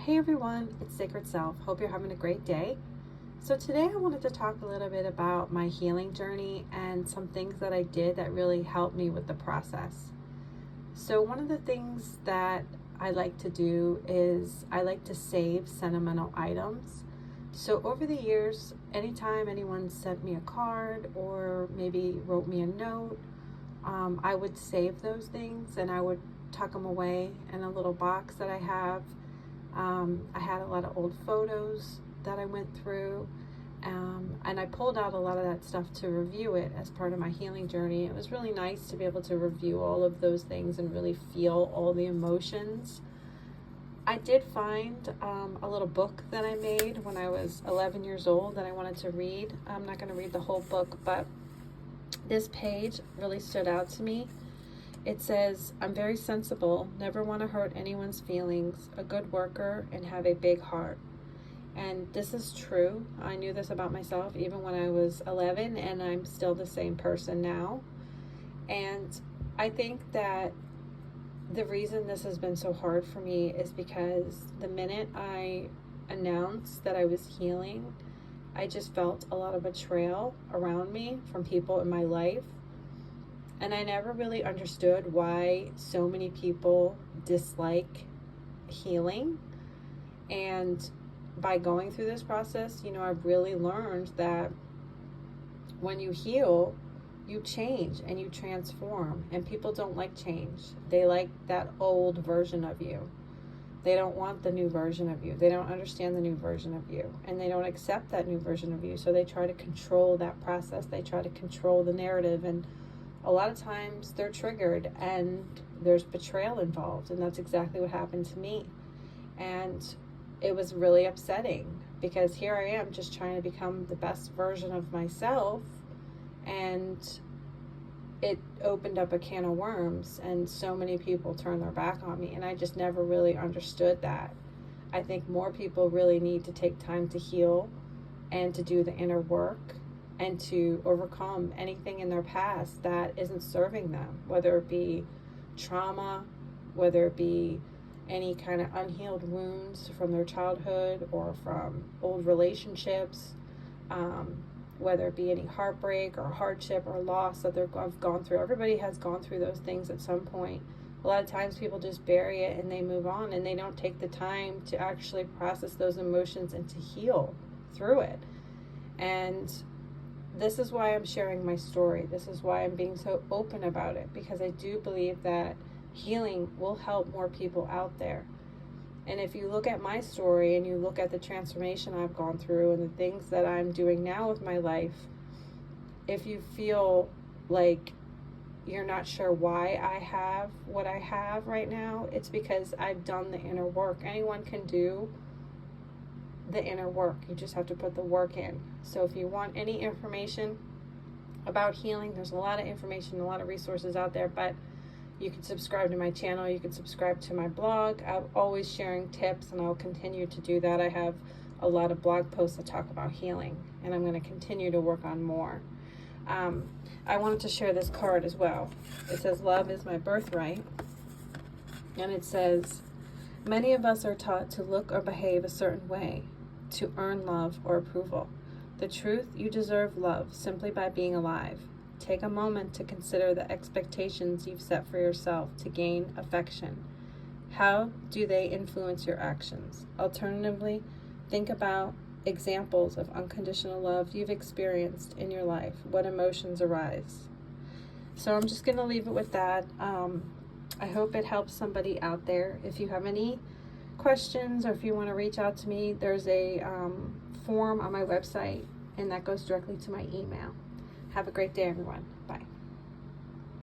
Hey everyone, it's Sacred Self. Hope you're having a great day. So today I wanted to talk a little bit about my healing journey and some things that I did that really helped me with the process. So one of the things that I like to do is I like to save sentimental items. So over the years, anytime anyone sent me a card or maybe wrote me a note, I would save those things and I would tuck them away in a little box that I have. I had a lot of old photos that I went through, and I pulled out a lot of that stuff to review it as part of my healing journey. It was really nice to be able to review all of those things and really feel all the emotions. I did find a little book that I made when I was 11 years old that I wanted to read. I'm not going to read the whole book, but this page really stood out to me. It says, I'm very sensible, never want to hurt anyone's feelings, a good worker, and have a big heart. And this is true. I knew this about myself even when I was 11, and I'm still the same person now. And I think that the reason this has been so hard for me is because the minute I announced that I was healing, I just felt a lot of betrayal around me from people in my life. And I never really understood why so many people dislike healing. And by going through this process, I've really learned that when you heal, you change and you transform. And people don't like change. They like that old version of you. They don't want the new version of you. They don't understand the new version of you. And they don't accept that new version of you. So they try to control that process. They try to control the narrative, and a lot of times they're triggered and there's betrayal involved, and that's exactly what happened to me. And it was really upsetting because here I am just trying to become the best version of myself, and it opened up a can of worms, and so many people turned their back on me, and I just never really understood that. I think more people really need to take time to heal and to do the inner work and to overcome anything in their past that isn't serving them, whether it be trauma, whether it be any kind of unhealed wounds from their childhood or from old relationships, whether it be any heartbreak or hardship or loss that they've gone through. Everybody has gone through those things at some point. A lot of times people just bury it and they move on, and they don't take the time to actually process those emotions and to heal through it. And this is why I'm sharing my story. This is why I'm being so open about it, because I do believe that healing will help more people out there. And if you look at my story and you look at the transformation I've gone through and the things that I'm doing now with my life, if you feel like you're not sure why I have what I have right now, it's because I've done the inner work. Anyone can do the inner work. You just have to put the work in. So if you want any information about healing, there's a lot of information, a lot of resources out there, but you can subscribe to my channel, you can subscribe to my blog. I'm always sharing tips, and I'll continue to do that. I have a lot of blog posts that talk about healing, and I'm going to continue to work on more. I wanted to share this card as well. It says, love is my birthright, and it says, many of us are taught to look or behave a certain way to earn love or approval. The truth, you deserve love simply by being alive. Take a moment to consider the expectations you've set for yourself to gain affection. How do they influence your actions? Alternatively, think about examples of unconditional love you've experienced in your life. What emotions arise? So I'm just going to leave it with that. I hope it helps somebody out there. If you have any questions or if you want to reach out to me, there's a form on my website, and that goes directly to my email. Have a great day, everyone. Bye.